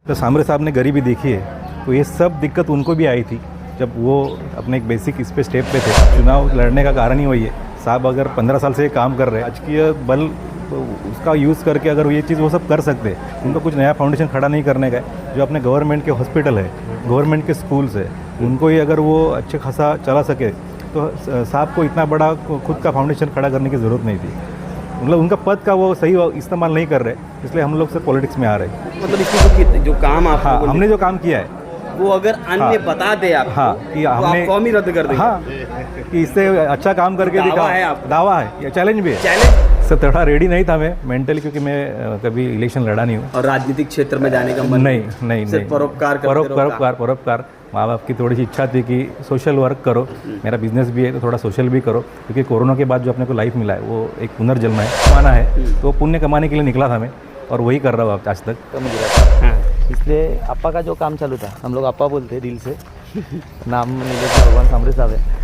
तो सामरे साहब ने गरीबी देखी है, तो ये सब दिक्कत उनको भी आई थी जब वो अपने एक बेसिक इस पे स्टेप पे थे। चुनाव लड़ने का कारण ही वही है। साहब अगर 15 साल से ये काम कर रहे हैं, राजकीय बल उसका यूज़ करके अगर ये चीज़ वो सब कर सकते हैं, उनको कुछ नया फाउंडेशन खड़ा नहीं करने का है। जो अपने गवर्नमेंट के हॉस्पिटल है, गवर्नमेंट के स्कूल्स है, उनको ही अगर वो अच्छे खासा चला सके तो साहब को इतना बड़ा खुद का फाउंडेशन खड़ा करने की ज़रूरत नहीं थी। मतलब उनका पद का वो सही इस्तेमाल नहीं कर रहे, इसलिए हम लोग सिर्फ पॉलिटिक्स में आ रहे हैं। मतलब इसमें जो काम आप हाँ, हमने जो काम किया है वो अगर अन्य बता दे आपको, हाँ, कि तो हमने आप फॉर्म ही रद्द कर देंगे। हाँ, कि इससे अच्छा काम करके दावा है आपका? दावा है, ये चैलेंज भी है। चैलेंज सर थोड़ा रेडी नहीं था मैं मेंटली, क्योंकि मैं कभी इलेक्शन लड़ा नहीं हूँ। और राजनीतिक क्षेत्र में जाने का मन नहीं सिर्फ परोपकार। माँ बाप की थोड़ी सी इच्छा थी कि सोशल वर्क करो, मेरा बिजनेस भी है तो थोड़ा सोशल भी करो, क्योंकि कोरोना के बाद जो अपने को लाइफ मिला है वो एक पुनर्जन्म है, कमाना है, तो पुण्य कमाने के लिए निकला था मैं, और वही कर रहा हूँ आज तक। इसलिए अप्पा का जो काम चालू था, हम लोग अप्पा बोलते हैं दिल से नाम नीलेश भगवान सामरे साहब है।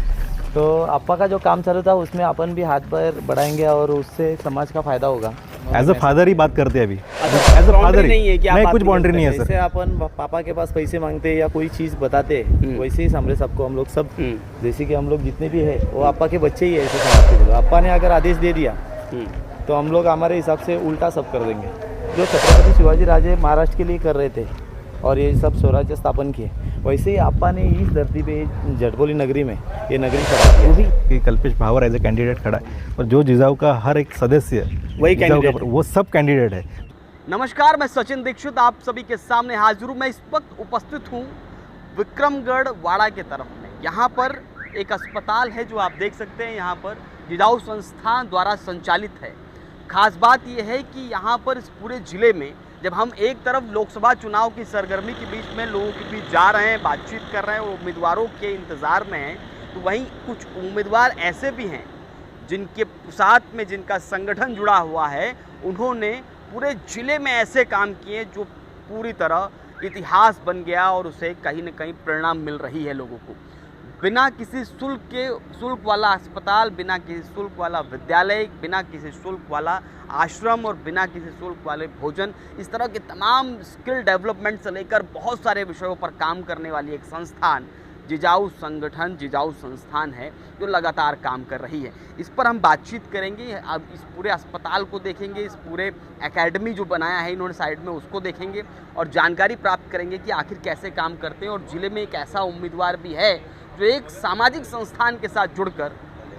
तो अप्पा का जो काम चालू था उसमें अपन भी हाथ पैर बढ़ाएंगे और उससे समाज का फायदा होगा। एज अ फादर ही बात करते हैं अभी, एज अ फादर नहीं है क्या? नहीं, कुछ बाउंड्री नहीं है सर। जैसे अपन पापा के पास पैसे मांगते या कोई चीज़ बताते, वैसे ही सामरे साहब को हम लोग सब, जैसे कि हम लोग जितने भी है वो अप्पा के बच्चे ही है, ऐसे समझ के चलो। अप्पा ने अगर आदेश दे दिया तो हम लोग हमारे हिसाब से उल्टा सब कर देंगे। जो छत्रपति शिवाजी राजे महाराष्ट्र के लिए कर रहे थे और ये सब स्वराज्य स्थापन किए, वैसे ही अप्पा ने इस धरती पे झटबोली नगरी में ये नगरी खड़ा किया। वो भी कि कल्पेश भावर एज ए कैंडिडेट खड़ा है, और जो जिजाऊ का हर एक सदस्य वही जिजाऊ कैंडिडेट का वो सब कैंडिडेट है। नमस्कार, मैं सचिन दीक्षित आप सभी के सामने हाजिर हूँ। मैं इस वक्त उपस्थित हूँ विक्रमगढ़ वाड़ा के तरफ में। यहाँ पर एक अस्पताल है जो आप देख सकते हैं, यहाँ पर जिजाऊ संस्थान द्वारा संचालित है। खास बात यह है कि यहाँ पर इस पूरे ज़िले में जब हम एक तरफ लोकसभा चुनाव की सरगर्मी के बीच में लोगों के बीच जा रहे हैं, बातचीत कर रहे हैं, उम्मीदवारों के इंतज़ार में हैं, तो वहीं कुछ उम्मीदवार ऐसे भी हैं जिनके साथ में जिनका संगठन जुड़ा हुआ है, उन्होंने पूरे ज़िले में ऐसे काम किए जो पूरी तरह इतिहास बन गया और उसे कहीं न कहीं परिणाम मिल रही है लोगों को। बिना किसी शुल्क वाला अस्पताल, बिना किसी शुल्क वाला विद्यालय, बिना किसी शुल्क वाला आश्रम और बिना किसी शुल्क वाले भोजन, इस तरह के तमाम स्किल डेवलपमेंट से लेकर बहुत सारे विषयों पर काम करने वाली एक संस्थान जिजाऊ संगठन, जिजाऊ संस्थान है जो लगातार काम कर रही है। इस पर हम बातचीत करेंगे। अब इस पूरे अस्पताल को देखेंगे, इस पूरे एकेडमी जो बनाया है इन्होंने साइड में उसको देखेंगे और जानकारी प्राप्त करेंगे कि आखिर कैसे काम करते हैं। और ज़िले में एक ऐसा उम्मीदवार भी है जो एक सामाजिक संस्थान के साथ जुड़कर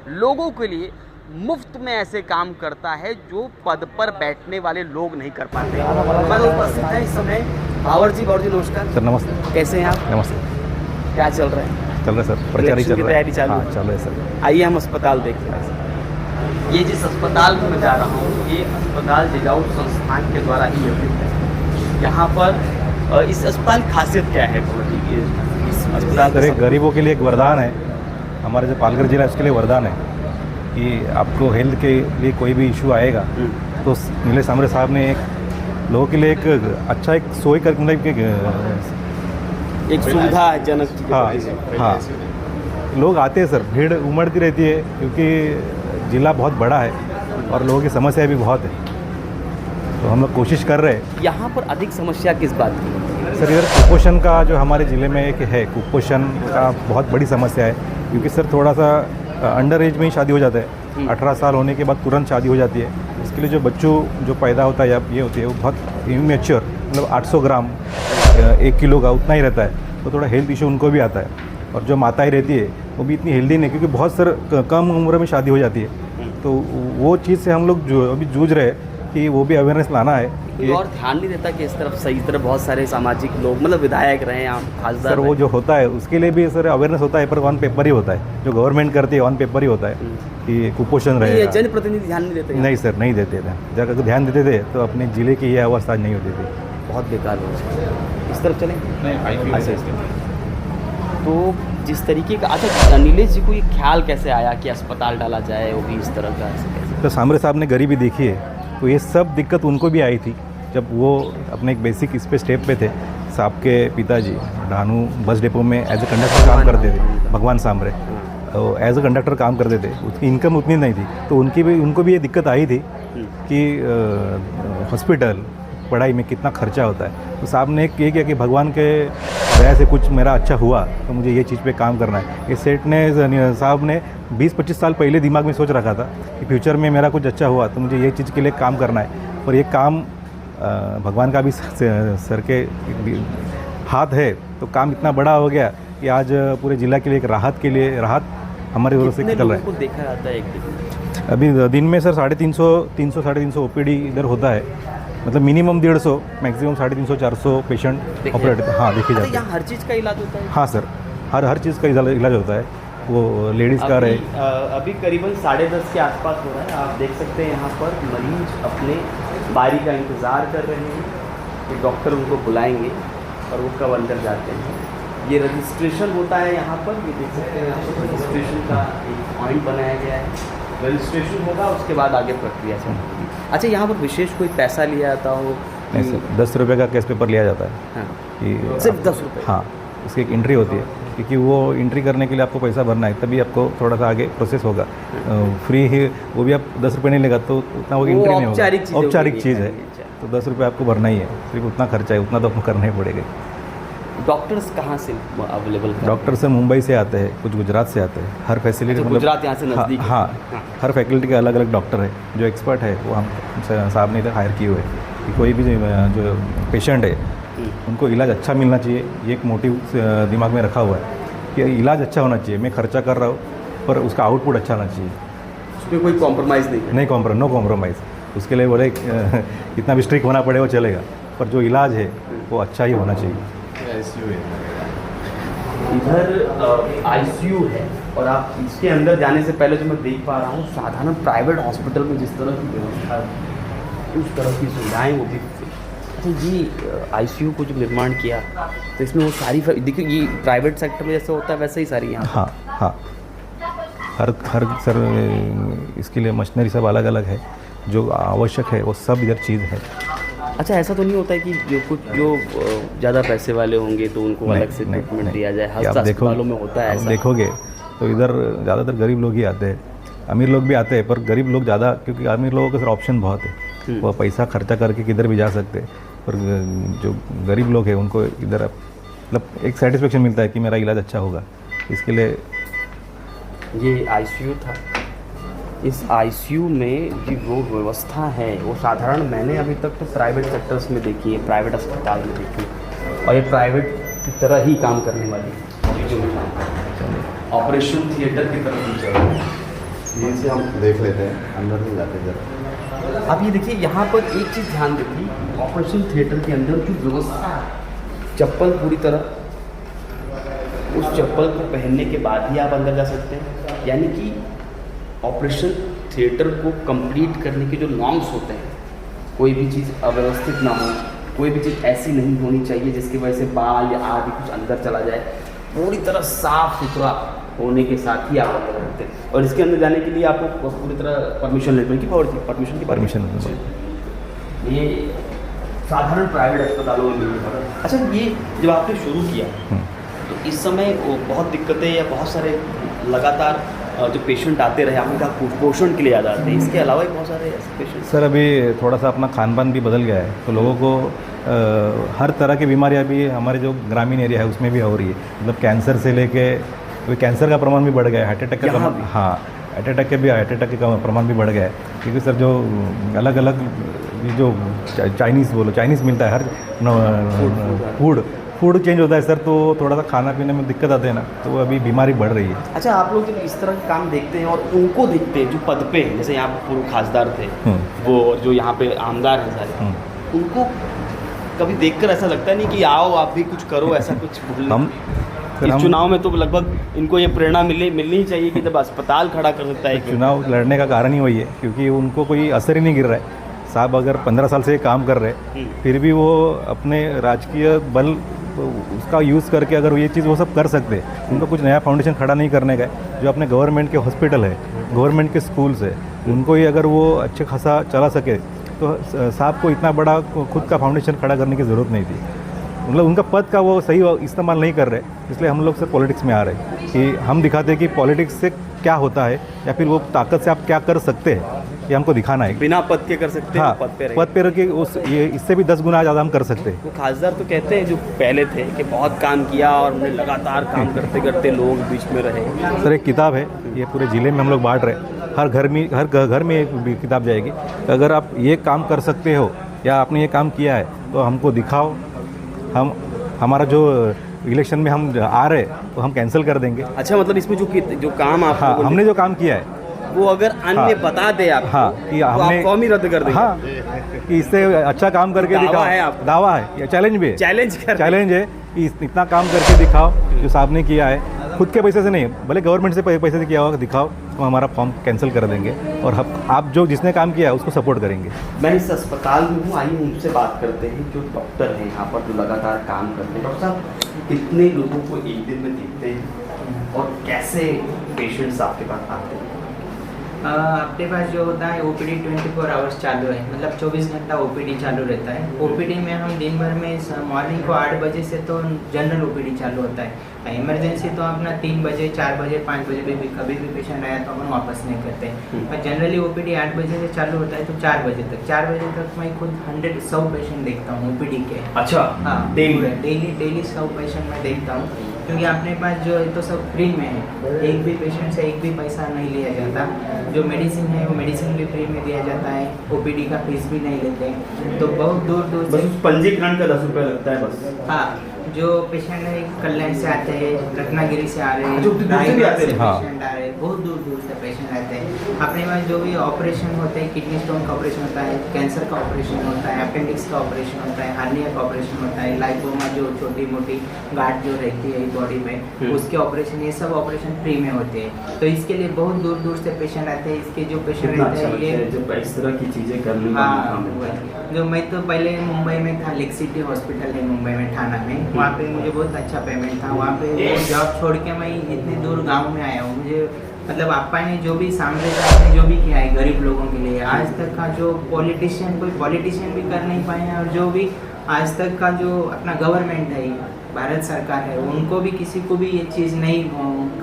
लोगों के लिए मुफ्त में ऐसे काम करता है जो पद पर बैठने वाले लोग नहीं कर पाते। उपस्थित है इस समय भावर जी नमस्कार सर। नमस्ते। कैसे हैं आप? नमस्ते। क्या चल रहा है? चल रहा है सर, प्रचार ही चल रहा है। तैयारी चालू हाँ, चल रहा है सर। आइए हम अस्पताल देखते हैं। ये जिस अस्पताल में मैं जा रहा हूँ, ये अस्पताल जिजाऊ संस्थान के द्वारा ही निर्मित है। यहाँ पर इस अस्पताल की खासियत क्या है? इस अस्पताल सर एक गरीबों के लिए एक वरदान है, हमारे जो पालघर जिला है उसके लिए वरदान है कि आपको हेल्थ के लिए कोई भी इशू आएगा तो नीलेश सामरे साहब ने एक लोगों के लिए एक अच्छा एक सोई कर मतलब एक सुविधाजनक। हाँ, लोग आते हैं सर, भीड़ उमड़ती रहती है क्योंकि ज़िला बहुत बड़ा है और लोगों की समस्या भी बहुत है, तो हम लोग कोशिश कर रहे हैं। यहाँ पर अधिक समस्या किस बात की? सर इधर कुपोषण का जो हमारे ज़िले में एक है, कुपोषण का बहुत बड़ी समस्या है, क्योंकि सर थोड़ा सा अंडर एज में ही शादी हो जाता है। 18 साल होने के बाद तुरंत शादी हो जाती है। इसके लिए जो बच्चों जो पैदा होता है या ये होती है वो बहुत इमेच्योर, मतलब 800 ग्राम 1 किलो का उतना ही रहता है, तो थोड़ा हेल्थ इशू उनको भी आता है। और जो माताएं रहती है वो भी इतनी हेल्दी नहीं, क्योंकि बहुत सर कम उम्र में शादी हो जाती है। तो वो चीज़ से हम लोग जो अभी जूझ रहे हैं कि वो भी अवेयरनेस लाना है। और ध्यान नहीं देता कि इस तरफ सही तरह बहुत सारे सामाजिक लोग, मतलब विधायक रहे हैं, खासदार सर, वो जो होता है उसके लिए भी सर अवेयरनेस होता है, पर ऑन पेपर ही होता है। जो गवर्नमेंट करती है ऑन पेपर ही होता है कि कुपोषण रहे। जनप्रतिनिधि ध्यान नहीं देते? नहीं सर, नहीं देते थे। जब अगर ध्यान देते थे तो अपने ज़िले की ये अवस्था नहीं होती थी। बहुत बेकार हो। इस तरफ चलें। तो जिस तरीके का, अच्छा नीलेश जी को ये ख्याल कैसे आया कि अस्पताल डाला जाए, वो भी इस तरह का? तो सामरे साहब ने गरीबी देखी है, तो ये सब दिक्कत उनको भी आई थी जब वो अपने एक बेसिक इस पे स्टेप पे थे। साहब के पिताजी ढानू बस डिपो में एज ए कंडक्टर काम करते थे, भगवान सामरे एज ए कंडक्टर काम करते थे। उसकी इनकम उतनी नहीं थी, तो उनको भी ये दिक्कत आई थी कि हॉस्पिटल पढ़ाई में कितना खर्चा होता है। तो साहब ने ये किया कि भगवान के दया से कुछ मेरा अच्छा हुआ तो मुझे ये चीज़ पे काम करना है। ये सेठ ने साहब ने 20-25 साल पहले दिमाग में सोच रखा था कि फ्यूचर में मेरा कुछ अच्छा हुआ तो मुझे ये चीज़ के लिए काम करना है। और ये काम भगवान का भी सर के हाथ है, तो काम इतना बड़ा हो गया कि आज पूरे ज़िला के लिए एक राहत हमारे ओर से निकल रहा है। को देखा जाता है एक दिन? अभी दिन में सर 350 ओपीडी इधर होता है, मतलब मिनिमम 150, मैक्सिमम 350-400 पेशेंट ऑपरेट हाँ देखे जाते हैं। यहाँ हर चीज़ का इलाज होता है? हाँ सर, हर चीज़ का इलाज होता है, वो लेडीज़ का रहे। अभी करीबन 10:30 के आसपास हो रहा है। आप देख सकते हैं यहाँ पर मरीज अपने बारी का इंतज़ार कर रहे हैं कि डॉक्टर उनको बुलाएंगे और वो कब अंदर जाते हैं। ये रजिस्ट्रेशन होता है यहाँ पर, ये देख सकते हैं यहाँ पर रजिस्ट्रेशन का एक पॉइंट बनाया गया है। रजिस्ट्रेशन होगा उसके बाद आगे प्रक्रिया चलेगी। अच्छा, यहाँ पर विशेष कोई पैसा लिया जाता हो? नहीं सर, 10 रुपये का केस पेपर लिया जाता है। हाँ, कि सिर्फ 10 रुपये? हाँ, उसकी एक एंट्री होती है, क्योंकि वो एंट्री करने के लिए आपको पैसा भरना है, तभी आपको थोड़ा सा आगे प्रोसेस होगा। फ्री ही वो भी आप 10 रुपये नहीं लेगा तो उतना वो एंट्री नहीं होगा, औपचारिक चीज़ है, तो 10 रुपये आपको भरना ही है। सिर्फ उतना खर्चा है, उतना तो आपको करना ही पड़ेगा। डॉक्टर्स कहाँ से अवेलेबल? डॉक्टर से मुंबई से आते हैं, कुछ गुजरात से आते हैं। हर फैसिलिटी गुजरात यहाँ से नज़दीक है? हाँ, हर फैकल्टी के अलग अलग डॉक्टर है, जो एक्सपर्ट है वो हम साहब ने इधर हायर किए हुए हैं कि कोई भी जो पेशेंट है उनको इलाज अच्छा मिलना चाहिए। ये एक मोटिव दिमाग में रखा हुआ है कि इलाज अच्छा होना चाहिए। मैं खर्चा कर रहा हूँ पर उसका आउटपुट अच्छा होना चाहिए, उसमें कोई कॉम्प्रोमाइज़ नहीं? No compromise. उसके लिए बोले कितना भी स्ट्रिक्ट होना पड़े वो चलेगा, पर जो इलाज है वो अच्छा ही होना चाहिए। इधर आईसीयू है और आप इसके अंदर जाने से पहले जो मैं देख पा रहा हूँ, साधारण प्राइवेट हॉस्पिटल में जिस तरह की व्यवस्था उस तरह की सुविधाएँ वो भी। अच्छा, ये आईसीयू को जो निर्माण किया तो इसमें वो सारी देखिए, ये प्राइवेट सेक्टर में जैसे होता है वैसे ही सारी यहाँ? हाँ, हर सर इसके लिए मशीनरी सब अलग अलग है, जो आवश्यक है वो सब इधर चीज़ है। अच्छा, ऐसा तो नहीं होता है कि जो ज़्यादा पैसे वाले होंगे तो उनको अलग से ट्रीटमेंट दिया जाए? हर अस्पतालों में होता है ऐसा? देखोगे तो इधर ज़्यादातर गरीब लोग ही आते हैं, अमीर लोग भी आते हैं, पर गरीब लोग ज़्यादा, क्योंकि अमीर लोगों के सर ऑप्शन बहुत है, वो पैसा खर्चा करके किधर भी जा सकते हैं। पर जो गरीब लोग हैं उनको इधर मतलब एक सेटिस्फेक्शन मिलता है कि मेरा इलाज अच्छा होगा, इसके लिए। ये आईसीयू था। इस आईसीयू में जो वो व्यवस्था है वो साधारण मैंने अभी तक तो प्राइवेट सेक्टर्स में देखी है, प्राइवेट अस्पताल में देखी, और ये प्राइवेट की तरह ही काम करने वाली चीज़ों में काम ऑपरेशन थिएटर की तरह ही चल रही है। ये से हम देख लेते हैं, अंदर नहीं जाते जरा। अब ये देखिए, यहाँ पर एक चीज़ ध्यान रखिए, ऑपरेशन थिएटर के अंदर जो व्यवस्था है, चप्पल पूरी तरह, उस चप्पल को पहनने के बाद ही आप अंदर जा सकते हैं। यानी कि ऑपरेशन थिएटर को कंप्लीट करने के जो नॉर्म्स होते हैं, कोई भी चीज़ अव्यवस्थित ना हो, कोई भी चीज़ ऐसी नहीं होनी चाहिए जिसकी वजह से बाल या आदि कुछ अंदर चला जाए, पूरी तरह साफ सुथरा होने के साथ ही आप अंदर रहते हैं। और इसके अंदर जाने के लिए आपको पूरी तरह परमिशन लेने की परमिशन ये साधारण प्राइवेट अस्पतालों में मिलती है। अच्छा, ये जब आपने शुरू किया तो इस समय वो बहुत दिक्कतें या बहुत सारे लगातार जो पेशेंट आते रहे, आपने कहा कुपोषण के लिए ज़्यादा आते हैं, इसके अलावा भी बहुत सारे ऐसे पेशेंट? सर, अभी थोड़ा सा अपना खान पान भी बदल गया है, तो लोगों को हर तरह की बीमारियां भी हमारे जो ग्रामीण एरिया है उसमें भी हो रही है। मतलब कैंसर से लेके कैंसर का प्रमाण भी बढ़ गया है, हार्ट अटैक का हार्ट अटैक का प्रमाण भी बढ़ गया है, क्योंकि सर जो अलग अलग जो चाइनीज़ मिलता है, हर फूड चेंज होता है सर, तो थोड़ा सा खाना पीने में दिक्कत आते हैं ना, तो अभी बीमारी बढ़ रही है। अच्छा, आप लोग जब इस तरह का काम देखते हैं और उनको देखते हैं जो पद पे हैं, जैसे यहाँ पर पूर्व खासदार थे वो, जो यहाँ पे आमदार हैं सारे, उनको कभी देखकर ऐसा लगता नहीं कि आओ आप भी कुछ करो, ऐसा कुछ? इस चुनाव में तो लगभग इनको ये प्रेरणा मिलनी ही चाहिए कि जब अस्पताल खड़ा कर सकता है। चुनाव लड़ने का कारण ही वही है, क्योंकि उनको कोई असर ही नहीं गिर रहा है। साहब अगर 15 साल से काम कर रहे हैं, फिर भी वो अपने राजकीय बल उसका यूज़ करके अगर ये चीज़ वो सब कर सकते हैं, उनको कुछ नया फाउंडेशन खड़ा नहीं करने का है। जो अपने गवर्नमेंट के हॉस्पिटल है, गवर्नमेंट के स्कूल्स है, उनको ही अगर वो अच्छे खासा चला सके तो साहब को इतना बड़ा खुद का फाउंडेशन खड़ा करने की ज़रूरत नहीं थी। मतलब उनका पद का वो सही इस्तेमाल नहीं कर रहे, इसलिए हम लोग सर पॉलिटिक्स में आ रहे हैं कि हम दिखाते हैं कि पॉलिटिक्स से क्या होता है, या फिर वो ताकत से आप क्या कर सकते हैं, ये हमको दिखाना है। बिना पद के कर सकते हैं, हाँ, पद पे रहे। पद पे रह के उस ये इससे भी 10 गुना ज़्यादा हम कर सकते हैं। वो खासदार तो कहते हैं जो पहले थे कि बहुत काम किया और हमने लगातार काम करते करते लोग बीच में रहे। सर एक किताब है, ये पूरे ज़िले में हम लोग बांट रहे हैं, हर घर में एक किताब जाएगी। तो अगर आप ये काम कर सकते हो या आपने ये काम किया है तो हमको दिखाओ, हम हमारा जो इलेक्शन में हम आ रहे तो हम कैंसिल कर देंगे। अच्छा, मतलब इसमें जो काम आप हाँ, हमने जो काम किया है वो अगर अन्य हाँ, बता दे आप हाँ, कि तो हमने आप फॉर्म ही रद्द कर देंगे। हाँ, कि इससे अच्छा काम करके दावा दिखाओ। है आपका? दावा है या चैलेंज भी है? चैलेंज है कि इतना काम करके दिखाओ जो साहब ने किया है, खुद के पैसे से नहीं, भले गवर्नमेंट से पैसे से किया होगा, दिखाओ तो हमारा फॉर्म कैंसिल कर देंगे और आप जो जिसने काम किया है उसको सपोर्ट करेंगे। मैं इस अस्पताल में हूँ, आइए उनसे बात करते हैं जो डॉक्टर हैं यहाँ पर जो लगातार काम करते हैं। डॉक्टर साहब, कितने लोगों को एक दिन में देखते हैं और कैसे पेशेंट्स आपके पास आते हैं? अपने पास जो होता है ओपीडी 24 आवर्स चालू है, मतलब 24 घंटा ओपीडी चालू रहता है। ओपीडी में हम दिन भर में मॉर्निंग को 8 बजे से तो जनरल ओपीडी चालू होता है, इमरजेंसी तो अपना 3 बजे 4 बजे 5 बजे भी कभी भी पेशेंट आया तो अपन वापस नहीं करते। और जनरली ओपीडी 8 बजे से चालू होता है तो 4 बजे तक मैं खुद 100 पेशेंट देखता हूँ ओपीडी के। अच्छा, हाँ, डेली 100 पेशेंट मैं देखता हूँ, क्योंकि अपने पास जो है तो सब फ्री में है, एक भी पेशेंट से एक भी पैसा नहीं लिया जाता। जो मेडिसिन है वो मेडिसिन भी फ्री में दिया जाता है, ओपीडी का फीस भी नहीं लेते। तो बहुत दूर दूर से पंजीकरण का 10 रुपये लगता है बस। हाँ, जो पेशेंट है कल्याण से आते हैं, रत्नागिरी से आ रहे हैं, जो दूर से भी आते हैं। हाँ। पेशेंट आ रहे हैं, बहुत दूर दूर से पेशेंट आते हैं। अपने पास जो भी ऑपरेशन होते हैं, किडनी स्टोन का ऑपरेशन होता है, कैंसर का ऑपरेशन होता है, अपेंडिक्स का ऑपरेशन होता है, हार्निया का ऑपरेशन होता है, लाइपोमा जो छोटी मोटी गांठ जो रहती है बॉडी में उसके ऑपरेशन, ये सब ऑपरेशन फ्री में होते हैं। तो इसके लिए बहुत दूर दूर से पेशेंट आते हैं। इसके जो पेशेंट रहते हैं ये जब इस तरह की चीज़ें करने का हाँ, मौका मिलता है। जो मैं तो पहले मुंबई में था, लेक सिटी हॉस्पिटल है मुंबई में, ठाणा में, वहाँ पे मुझे बहुत अच्छा पेमेंट था। वहाँ पे जॉब छोड़ के मैं इतने दूर गांव में आया हूँ। मुझे मतलब आपा ने जो भी सामने आपने जो भी किया है गरीब लोगों के लिए, आज तक का जो कोई पॉलिटिशियन भी कर नहीं पाए हैं, और जो भी आज तक का जो अपना गवर्नमेंट है, भारत सरकार है, उनको भी किसी को भी ये चीज़ नहीं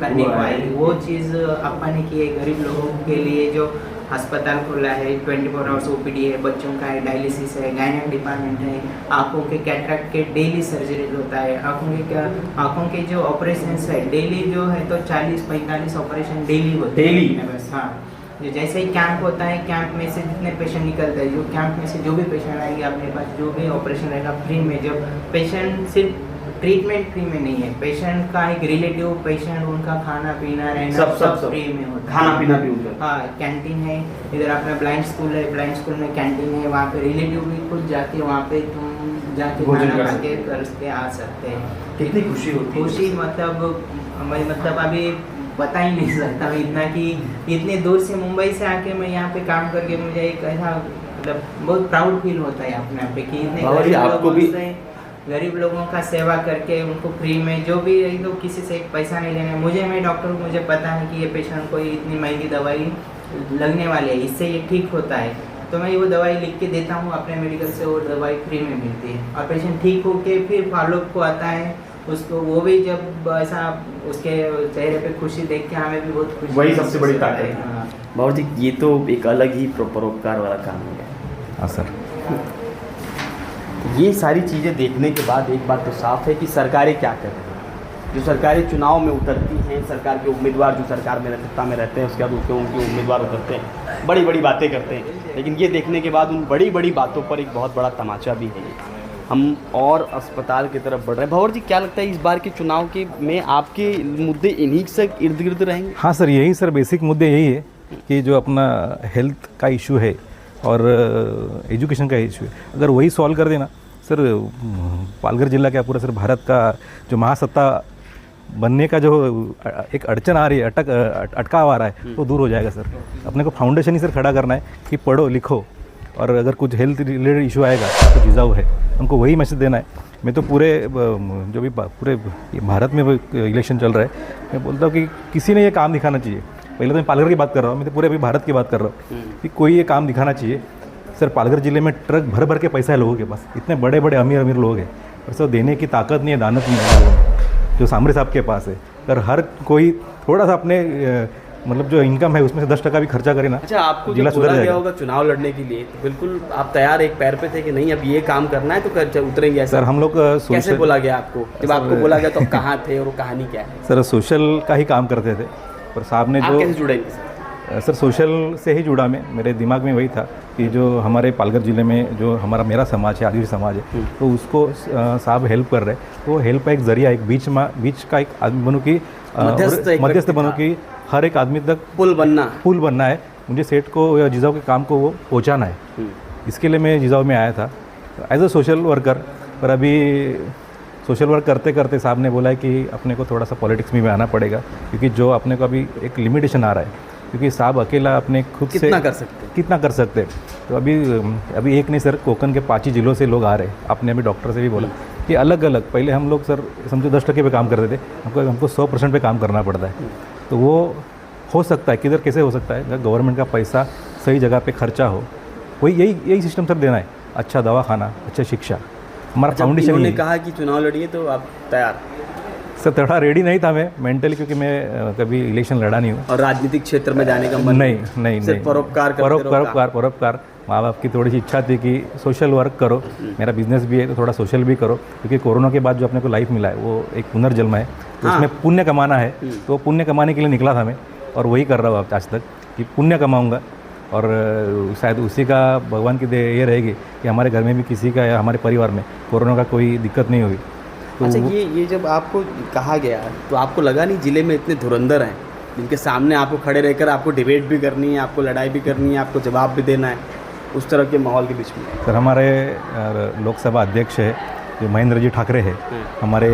करने पाई। वो चीज़ अपा ने की है गरीब लोगों के लिए। जो अस्पताल खोला है, 24 आवर्स ओपीडी है, बच्चों का है, डायलिसिस है, गायनेक डिपार्टमेंट है, आँखों के कैटरेक्ट के डेली सर्जरी होता है, आँखों के जो ऑपरेशन है डेली जो है तो 40-45 ऑपरेशन डेली होते हैं बस। हाँ, जो जैसे ही कैंप होता है, कैंप में से जितने पेशेंट निकलते हैं, जो कैंप में से जो भी पेशेंट आएंगे अपने पास, जो भी ऑपरेशन रहेगा फ्री में। जब पेशेंट सिर्फ ट्रीटमेंट फ्री में नहीं है, पेशेंट का एक रिलेटिव पेशेंट, उनका खाना पीना रहना सब फ्री में होता है। खाना पीना भी उनका। हाँ, कैंटीन है इधर, अपना ब्लाइंड स्कूल है, ब्लाइंड स्कूल में कैंटीन है, वहाँ पे रिलेटिव भी खुद जाके वहाँ पे तुम जाके भोजन खाना कर खा के करके आ सकते हैं। कितनी खुशी होती है। खुशी मतलब अभी बता ही नहीं सकता मैं इतना, कि इतने दूर से मुंबई से आके मैं यहाँ पे काम करके मुझे एक ऐसा मतलब बहुत प्राउड फील होता है अपने आप पे, कि इतने गरीब लोगों का सेवा करके उनको फ्री में जो भी है, तो किसी से एक पैसा नहीं लेना। मैं डॉक्टर हूँ, मुझे पता है कि ये पेशेंट को इतनी महंगी दवाई लगने वाली है, इससे ये ठीक होता है, तो मैं वो दवाई लिख के देता हूँ अपने मेडिकल से, वो दवाई फ्री में मिलती है। और पेशेंट ठीक होके फिर फॉलोअप को आता है, उसको वो भी जब ऐसा उसके चेहरे पे खुशी देख के हमें भी बहुत खुशी, वही सबसे बड़ी ताकत है। हाँ। बाबू जी, ये तो एक अलग ही परोपकार वाला काम हो गया। हाँ सर, ये सारी चीज़ें देखने के बाद एक बात तो साफ है कि सरकारें क्या कर रही हैं। जो सरकारें चुनाव में उतरती हैं, सरकार के उम्मीदवार जो सरकार में सत्ता में रहते हैं, उसके बाद उनके उम्मीदवार उतरते हैं, बड़ी बड़ी बातें करते हैं, लेकिन ये देखने के बाद उन बड़ी बड़ी बातों पर एक बहुत बड़ा तमाचा भी है। हम और अस्पताल की तरफ बढ़ रहे हैं। भंवर जी, क्या लगता है इस बार के चुनाव के में आपके मुद्दे इन्हीं से इर्द गिर्द रहेंगे? हाँ सर, यही सर बेसिक मुद्दे यही है कि जो अपना हेल्थ का इशू है और एजुकेशन का इशू है, अगर वही सॉल्व कर देना सर, पालघर जिला क्या पूरा सर भारत का जो महासत्ता बनने का जो एक अड़चन आ रही है, अटकाव आ रहा है, वो दूर हो जाएगा सर। अपने को फाउंडेशन ही सर खड़ा करना है कि पढ़ो लिखो, और अगर कुछ हेल्थ रिलेटेड इशू आएगा तो जिजाऊ है, हमको वही मैसेज देना है। मैं तो पूरे जो भी पूरे भारत में इलेक्शन चल रहा है, मैं बोलता हूँ कि किसी ने ये काम दिखाना चाहिए। पहले तो मैं पालघर की बात कर रहा हूँ, मैं तो पूरे अभी भारत की बात कर रहा हूँ कि कोई ये काम दिखाना चाहिए। सर, पालघर ज़िले में ट्रक भर भर के पैसा है लोगों के पास, इतने बड़े बड़े अमीर अमीर लोग हैं, पर सर देने की ताकत नहीं है, दानत नहीं है लोगों में, जो सामरे साहब के पास है। अगर हर कोई थोड़ा सा अपने मतलब जो इनकम है उसमें से 10% भी खर्चा करे ना। अच्छा, आपको जिला जब सुधर बोला गया जाएगा। होगा चुनाव लड़ने के लिए तो बिल्कुल आप तैयार एक पैर पे थे कि नहीं अब ये काम करना है तो उतरेंगे ऐसा? सर हम लोग कैसे सोशल बोला गया आपको? जब आपको बोला गया तो आप कहाँ थे और वो कहानी क्या है? सर सोशल का ही काम करते थे, पर साहब ने आप जो कैसे जुड़ेंगे सर? सर सोशल से ही जुड़ा मैं, मेरे दिमाग में वही था कि जो हमारे पालघर ज़िले में जो मेरा समाज है, आदिवासी समाज है, तो उसको साहब हेल्प कर रहे हैं। तो हेल्प का एक जरिया, एक बीच का एक आदमी बनूँ कि मध्यस्थ बनूँ कि हर एक आदमी तक पुल बनना है। मुझे सेठ को या जिजाऊ के काम को वो पहुँचाना है, इसके लिए मैं जिजाऊ में आया था एज अ सोशल वर्कर। पर अभी सोशल वर्क करते करते साहब ने बोला है कि अपने को थोड़ा सा पॉलिटिक्स में भी आना पड़ेगा, क्योंकि जो अपने को अभी एक लिमिटेशन आ रहा है, क्योंकि साहब अकेला अपने खुद से कितना कर सकते। तो अभी एक नहीं सर, कोकन के 5 ही जिलों से लोग आ रहे हैं। आपने अभी डॉक्टर से भी बोला कि अलग अलग, पहले हम लोग सर समझो 10% पे काम करते थे, हमको 100% पे काम करना पड़ता है। तो वो हो सकता है किधर कैसे हो सकता है, अगर गवर्नमेंट का पैसा सही जगह पे खर्चा हो, वही यही सिस्टम सर देना है। अच्छा दवाखाना, अच्छा शिक्षा, हमारा फाउंडेशन। उन्होंने कहा कि चुनाव लड़िए तो आप तैयार? सर थोड़ा रेडी नहीं था मैं मेंटली, क्योंकि मैं कभी इलेक्शन लड़ा नहीं हूँ। और राजनीतिक क्षेत्र में जाने का मन नहीं सिर्फ परोपकार परोपकार। माँ बाप की थोड़ी सी इच्छा थी कि सोशल वर्क करो, मेरा बिजनेस भी है तो थोड़ा सोशल भी करो, क्योंकि कोरोना के बाद जो अपने को लाइफ मिला है वो एक पुनर्जन्म है, तो उसमें पुण्य कमाना है। तो पुण्य कमाने के लिए निकला था मैं, और वही कर रहा हूँ आज तक कि पुण्य कमाऊँगा। और शायद उसी का भगवान की ये रहेगी कि हमारे घर में भी किसी का या हमारे परिवार में कोरोना का कोई दिक्कत नहीं हुई। तो अच्छा, ये जब आपको कहा गया तो आपको लगा नहीं जिले में इतने धुरंधर हैं जिनके सामने आपको खड़े रहकर आपको डिबेट भी करनी है, आपको लड़ाई भी करनी है, आपको जवाब भी देना है, उस तरह के माहौल के बीच में? सर हमारे लोकसभा अध्यक्ष है जो महेंद्र जी ठाकरे है, हमारे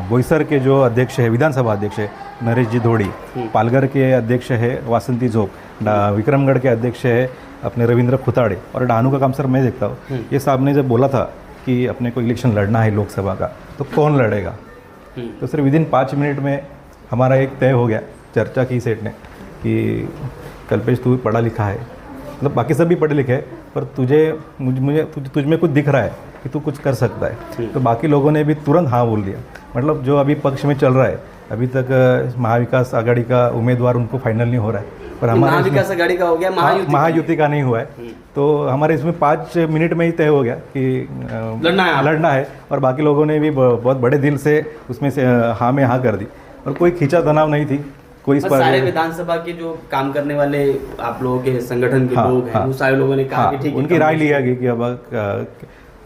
बोईसर के जो अध्यक्ष है, विधानसभा अध्यक्ष है नरेश जी धोड़ी, पालघर के अध्यक्ष है वासंती जोग, विक्रमगढ़ के अध्यक्ष है अपने रविंद्र खुताड़े, और डानू का काम सर मैं देखता हूँ। ये साहब ने जब बोला था कि अपने को इलेक्शन लड़ना है लोकसभा का, तो कौन लड़ेगा, तो सर विदिन 5 मिनट में हमारा एक तय हो गया। चर्चा की सेठ ने कि कल्पेश तू पढ़ा लिखा है, मतलब बाकी सब भी पढ़े लिखे हैं, पर तुझ में कुछ दिख रहा है कि तू कुछ कर सकता है। तो बाकी लोगों ने भी तुरंत हाँ बोल दिया। मतलब जो अभी पक्ष में चल रहा है, अभी तक महाविकास आघाड़ी का उम्मीदवार उनको फाइनल नहीं हो रहा है, पर हमारे महाविकास आघाड़ी का हो गया, महायुति का नहीं हुआ है। तो हमारे इसमें 5 मिनट में ही तय हो गया कि लड़ना है, और बाकी लोगों ने भी बहुत बड़े दिल से उसमें से हाँ में हाँ कर दी, और कोई खींचा तनाव नहीं थी कोई। सारे विधानसभा के जो काम करने वाले आप लोगों के संगठन के लोग हैं, वो सारे लोगों ने कहा कि ठीक है, उनकी राय लिया गई कि अब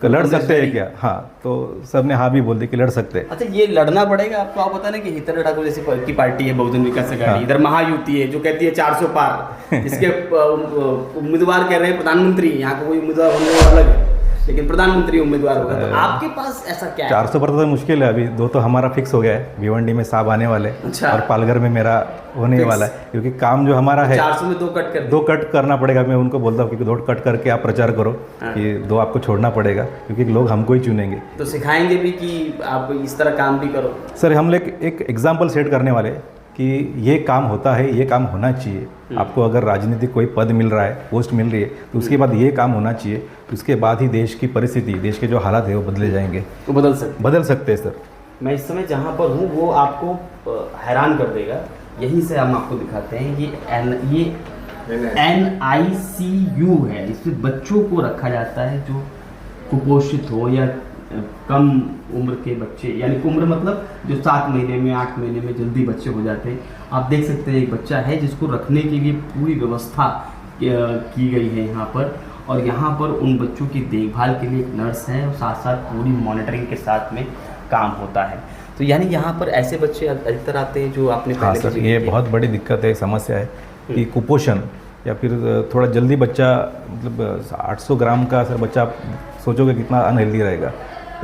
लड़ सकते हैं क्या। हाँ, तो सब ने हाँ भी बोल दी कि लड़ सकते हैं। अच्छा, ये लड़ना पड़ेगा आपको? आप पता ना कि हितर ठाकुर जैसी की पार्टी है बहुजन विकास आघाड़ी, इधर महायुति है जो कहती है 400 पार, इसके उम्मीदवार कह रहे हैं प्रधानमंत्री, यहाँ का कोई उम्मीदवार होने वाला अलग है, लेकिन प्रधानमंत्री उम्मीदवार होगा। तो आपके पास ऐसा क्या है? 400 पर तो मुश्किल है, अभी 2 तो हमारा फिक्स हो गया है, भिवंडी में साहब आने वाले। अच्छा। और पालघर में मेरा होने वाला है, क्योंकि काम जो हमारा है 400 में 2 कट करना पड़ेगा। मैं उनको बोलता हूँ कि 2 कट करके आप प्रचार करो, कि 2 आपको छोड़ना पड़ेगा, क्योंकि लोग हमको ही चुनेंगे। तो सिखाएंगे भी कि आप इस तरह काम भी करो? सर हम लोग एक एग्जाम्पल सेट करने वाले कि ये काम होता है, ये काम होना चाहिए। आपको अगर राजनीतिक कोई पद मिल रहा है, पोस्ट मिल रही है, तो उसके बाद ये काम होना चाहिए। उसके बाद ही देश की परिस्थिति, देश के जो हालात है वो बदले जाएंगे। तो बदल सकते हैं सर। मैं इस समय जहाँ पर हूँ वो आपको हैरान कर देगा। यहीं से हम आपको दिखाते हैं ये NICU है, इसमें बच्चों को रखा जाता है जो कुपोषित हो या कम उम्र के बच्चे, यानी उम्र मतलब जो 7 महीने में 8 महीने में जल्दी बच्चे हो जाते हैं। आप देख सकते हैं एक बच्चा है जिसको रखने के लिए पूरी व्यवस्था की गई है यहाँ पर, और यहाँ पर उन बच्चों की देखभाल के लिए एक नर्स है, और साथ साथ पूरी मॉनिटरिंग के साथ में काम होता है। तो यानी यहाँ पर ऐसे बच्चे अधिकतर आते हैं जो आपने हाँ सर, ये बहुत बड़ी दिक्कत है, समस्या है कि कुपोषण या फिर थोड़ा जल्दी बच्चा, मतलब 800 ग्राम का सर बच्चा, सोचोगे कितना अनहेल्दी रहेगा।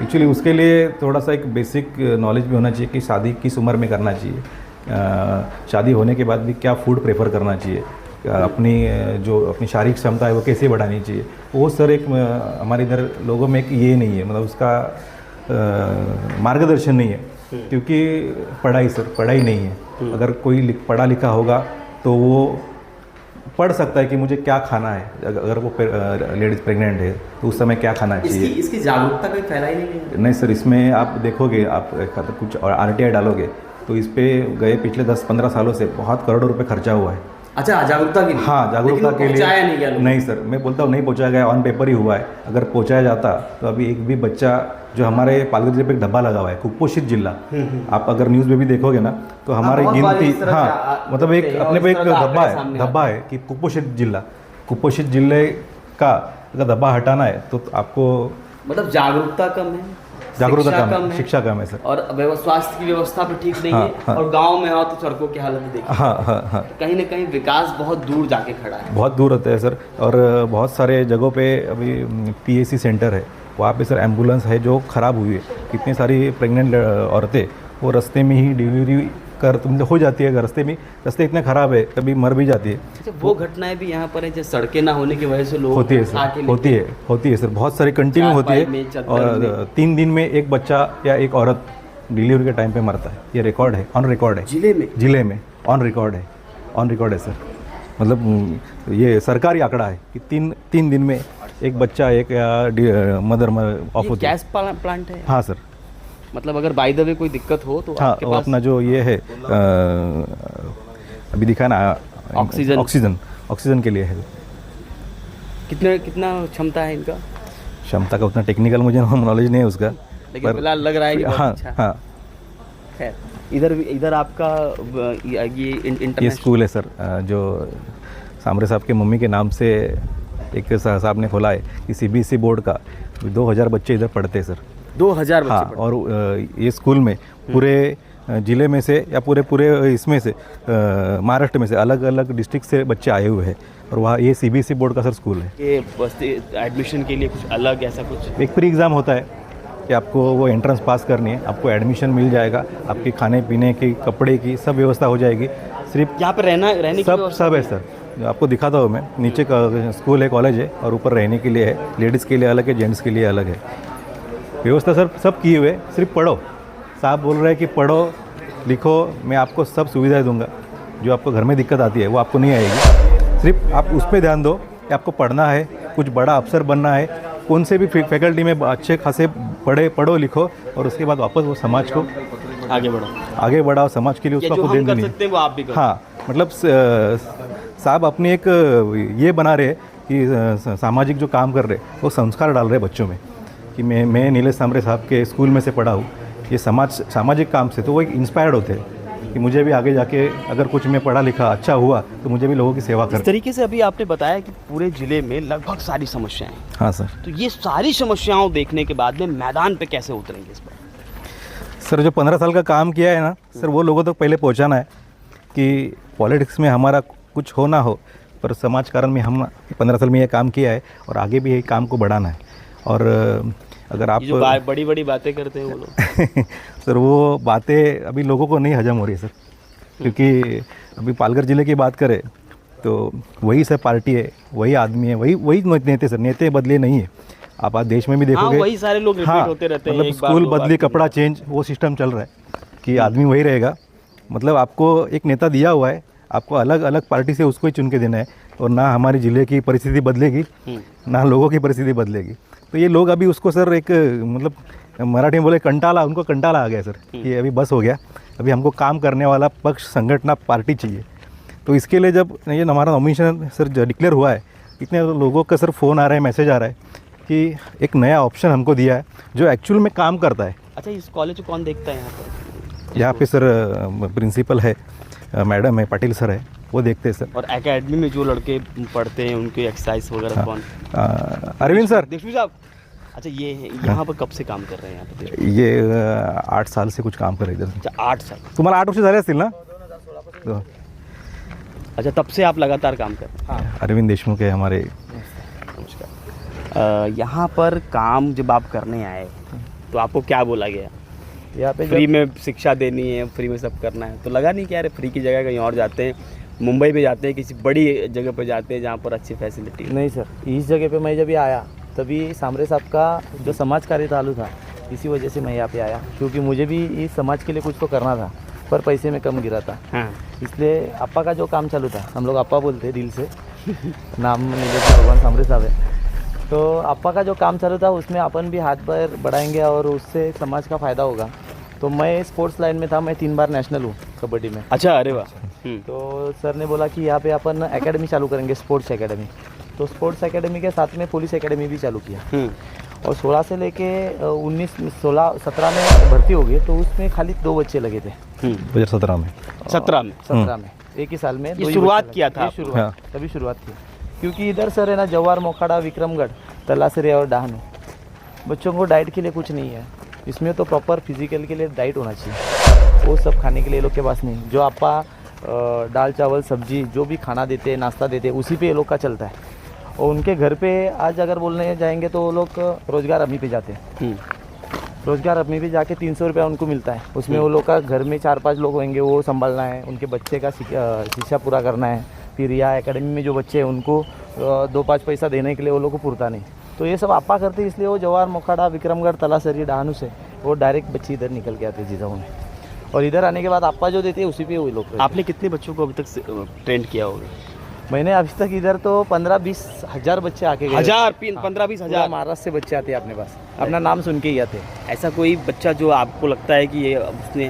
एक्चुअली उसके लिए थोड़ा सा एक बेसिक नॉलेज भी होना चाहिए कि शादी किस उम्र में करना चाहिए, शादी होने के बाद भी क्या फूड प्रेफर करना चाहिए, अपनी शारीरिक क्षमता है वो कैसे बढ़ानी चाहिए। वो सर एक हमारे इधर लोगों में एक ये नहीं है, मतलब उसका मार्गदर्शन नहीं है, क्योंकि पढ़ाई नहीं है। अगर कोई पढ़ा लिखा होगा तो वो पढ़ सकता है कि मुझे क्या खाना है, अगर वो लेडीज़ प्रेग्नेंट है तो उस समय क्या खाना चाहिए। इसकी जागरूकता कोई फैलाई नहीं है? नहीं सर, इसमें आप देखोगे, आप कुछ और RTI डालोगे तो इस पे गए पिछले 10-15 सालों से बहुत करोड़ों रुपए खर्चा हुआ है। अच्छा, जागरूकता के लिए? हाँ, जागरूकता के लिए। पहुंचाया नहीं गया लोगों नहीं सर, मैं बोलता हूँ नहीं पहुंचाया गया, ऑन पेपर ही हुआ है। अगर पहुंचाया जाता तो अभी एक भी बच्चा, जो हमारे पालघर जिले पे एक ढब्बा लगा हुआ है, कुपोषित जिला, आप अगर न्यूज़ में भी देखोगे ना तो हमारी बहुत बार गिनती, इस तरह हाँ से मतलब एक होते हैं और अपने पे इस एक तरह का धब्बा आंकड़े सामने है, धब्बा है कि कुपोषित जिले का अगर धब्बा हटाना है तो आपको मतलब जागरूकता कम है, जागरूकता शिक्षा कम है, शिक्षा कम है सर। और स्वास्थ्य की व्यवस्था भी ठीक नहीं हाँ, है। हाँ। और गांव में आओ तो सड़कों की हालत देखिए, हाँ, कहीं ना कहीं विकास बहुत दूर जाके खड़ा है। बहुत दूर होता है सर। और बहुत सारे जगहों पे अभी PAC सेंटर है, वहाँ पे सर एम्बुलेंस है जो ख़राब हुई है। कितनी सारी प्रेग्नेंट औरतें वो रास्ते में ही डिलीवरी हो जाती है, रास्ते इतने ख़राब है, कभी मर भी जाती है। अच्छा, वो घटनाएं भी यहाँ पर है जो सड़कें ना होने की वजह से लोग होती है सर, आके होती है सर, बहुत सारी कंटिन्यू होती चारपाई में, है। चद्दर और में। 3 दिन में एक बच्चा या एक औरत डिलीवरी के टाइम पे मरता है। ये रिकॉर्ड है, ऑन रिकॉर्ड है जिले में ऑन रिकॉर्ड है सर। मतलब ये सरकारी आंकड़ा है कि 3 दिन में एक बच्चा, एक मदर ऑफ ये होती है। गैस प्लांट है? हाँ सर, मतलब अगर बाय द वे कोई दिक्कत हो तो हाँ, आपके वो पास अपना जो ये है अभी दिखा ना, ऑक्सीजन के लिए है। कितना क्षमता है इनका? क्षमता का उतना टेक्निकल मुझे नॉलेज नहीं है उसका, लेकिन फिलहाल लग रहा है कि बहुत हाँ अच्छा है। हाँ, खैर, इधर आपका ये ये इंटरनेशनल स्कूल है सर, जो सामरे साहब के मम्मी के नाम से एक साहब ने खोला है कि CBSE बोर्ड का 2000 बच्चे इधर पढ़ते हैं सर। 2000 बच्चे हाँ, पढ़ते और ये स्कूल में पूरे ज़िले में से या पूरे इसमें से महाराष्ट्र में से अलग अलग डिस्ट्रिक्ट से बच्चे आए हुए हैं। और वहाँ ये CBSE बोर्ड का सर स्कूल है। ये बस एडमिशन के लिए कुछ अलग ऐसा कुछ? एक प्री एग्ज़ाम होता है कि आपको वो एंट्रेंस पास करनी है, आपको एडमिशन मिल जाएगा, आपके खाने पीने की, कपड़े की सब व्यवस्था हो जाएगी। सिर्फ यहाँ पे रहने की सब है सर, आपको दिखाता हूँ मैं। नीचे का स्कूल है, कॉलेज है, और ऊपर रहने के लिए है, लेडीज़ के लिए अलग है, जेंट्स के लिए अलग है। व्यवस्था सर सब किए हुए, सिर्फ पढ़ो। साहब बोल रहे हैं कि पढ़ो लिखो, मैं आपको सब सुविधाएं दूंगा। जो आपको घर में दिक्कत आती है वो आपको नहीं आएगी। सिर्फ आप उस पर ध्यान दो कि आपको पढ़ना है, कुछ बड़ा अफसर बनना है, कौन से भी फैकल्टी में अच्छे खासे पढ़ो लिखो, और उसके बाद वापस वो समाज को आगे बढ़ाओ, समाज के लिए उसको आपको देना नहीं। वो आप भी करो। हाँ, मतलब साहब अपनी एक ये बना रहे कि सामाजिक जो काम कर रहे वो संस्कार डाल रहे बच्चों में कि मैं नीलेश सामरे साहब के स्कूल में से पढ़ा हूँ, ये सामाजिक काम से, तो वो एक इंस्पायर्ड होते हैं कि मुझे भी आगे जाके अगर कुछ मैं पढ़ा लिखा अच्छा हुआ तो मुझे भी लोगों की सेवा इस कर। तरीके से अभी आपने बताया कि पूरे जिले में लगभग सारी समस्याएं हैं। हाँ सर। तो ये सारी समस्याओं देखने के बाद में मैदान पे कैसे उतरेंगे इस पर? सर, जो 15 साल का काम किया है ना सर, वो लोगों तक पहले पहुंचाना है कि पॉलिटिक्स में हमारा कुछ हो ना हो, पर समाज कारण में हम 15 साल में ये काम किया है और आगे भी ये काम को बढ़ाना है। और अगर आप जो बड़ी बातें करते हैं वो लोग सर, वो बातें अभी लोगों को नहीं हजम हो रही है सर, क्योंकि अभी पालघर ज़िले की बात करें तो वही सर पार्टी है, वही आदमी है, वही नेते सर, नेते बदले नहीं है। आप आज देश में भी देखोगे, हाँ, वही सारे लोग रिपीट होते रहते हैं। मतलब स्कूल बदली, कपड़ा चेंज, वो सिस्टम चल रहा है कि आदमी वही रहेगा। मतलब आपको एक नेता दिया हुआ है, आपको अलग अलग पार्टी से उसको ही चुन के देना है, और ना हमारे ज़िले की परिस्थिति बदलेगी, ना लोगों की परिस्थिति बदलेगी। तो ये लोग अभी उसको सर एक, मतलब मराठी में बोले कंटाला, उनको कंटाला आ गया सर कि अभी बस हो गया, अभी हमको काम करने वाला पक्ष, संगठन, पार्टी चाहिए। तो इसके लिए जब ये हमारा नॉमिनेशन सर डिक्लेयर हुआ है, इतने लोगों का सर फ़ोन आ रहा है, मैसेज आ रहा है कि एक नया ऑप्शन हमको दिया है जो एक्चुअल में काम करता है। अच्छा, इस कॉलेज को कौन देखता है यहाँ पर? यहाँ पे सर प्रिंसिपल है, मैडम है, पाटिल सर है, वो देखते हैं सर। और एकेडमी में जो लड़के पढ़ते हैं उनके एक्सरसाइज वगैरह कौन? अरविंद सर। दीक्षित साहब, अच्छा ये यहाँ पर कब से काम कर रहे हैं यहाँ पर? ये 8 साल से कुछ काम कर रहे इधर। अच्छा, 8 साल। तुम्हाला 8 वर्ष झाले असतील ना? तो अच्छा, तब से आप लगातार काम कर रहे हैं? हाँ। अरविंद देशमुख है हमारे। नमस्कार। यहाँ पर काम जब आप करने आए तो आपको क्या बोला गया? यहाँ पे फ्री में शिक्षा देनी है, फ्री में सब करना है, तो लगा नहीं कि यार फ्री की जगह कहीं और जाते हैं, मुंबई में जाते हैं, किसी बड़ी जगह पर जाते हैं जहाँ पर अच्छी फैसिलिटी? नहीं सर, इस जगह पे मैं जब आया तभी सामरे साहब का जो समाज कार्य चालू था, इसी वजह से मैं यहाँ पे आया, क्योंकि मुझे भी इस समाज के लिए कुछ तो करना था, पर पैसे में कम गिरा था। हाँ। इसलिए अप्पा का जो काम चालू था, हम लोग अप्पा बोलते हैं दिल से नाम नीलेश भगवान सामरे साहब है, तो अप्पा का जो काम चालू था उसमें अपन भी हाथ बढ़ाएंगे और उससे समाज का फ़ायदा होगा। तो मैं स्पोर्ट्स लाइन में था, मैं 3 बार नेशनल हूँ कबड्डी में। अच्छा, अरे वाह। तो सर ने बोला कि यहाँ पे अपन एकेडमी चालू करेंगे, स्पोर्ट्स एकेडमी। तो स्पोर्ट्स एकेडमी के साथ में पुलिस एकेडमी भी चालू किया और 16 से लेके 17 में भर्ती हो गए। तो उसमें खाली 2 बच्चे लगे थे 2017 में। 17 में एक ही साल में ये शुरुआत किया था, तभी शुरुआत की। क्योंकि इधर सर है ना, जवार, मोखाड़ा, विक्रमगढ़, तलासरी और डाहनू, बच्चों को डाइट के लिए कुछ नहीं है। इसमें तो प्रॉपर फिजिकल के लिए डाइट होना चाहिए, वो सब खाने के लिए लोग के पास नहीं। जो आपा दाल चावल सब्जी जो भी खाना देते हैं, नाश्ता देते हैं, उसी पे ये लोग का चलता है। और उनके घर पे आज अगर बोलने जाएंगे तो वो लोग रोज़गार हमी पे जाते हैं। रोज़गार हमी पे जाके 300 रुपया उनको मिलता है। उसमें वो लोग का घर में 4-5 लोग होंगे, वो संभालना है, उनके बच्चे का शिक्षा पूरा करना है। फिर यहाँ एकेडमी में जो बच्चे हैं उनको 2-5 पैसा देने के लिए वो लोग को पुरता नहीं। तो ये सब आपा करते, इसलिए वो जवार, मोखाड़ा, विक्रमगढ़, तलासरी, डाहनू से वो डायरेक्ट बच्चे इधर निकल के आते जिजाऊ में। और इधर आने के बाद आपा जो देते हैं उसी पे वो लोग। आपने कितने बच्चों को अभी तक ट्रेंड किया होगा? मैंने अभी तक इधर तो 15-20 हज़ार बच्चे आके गए। 15-20 हज़ार महाराष्ट्र से बच्चे आते हैं अपने पास, अपना नाम सुन के ही आते हैं। ऐसा कोई बच्चा जो आपको लगता है कि उसने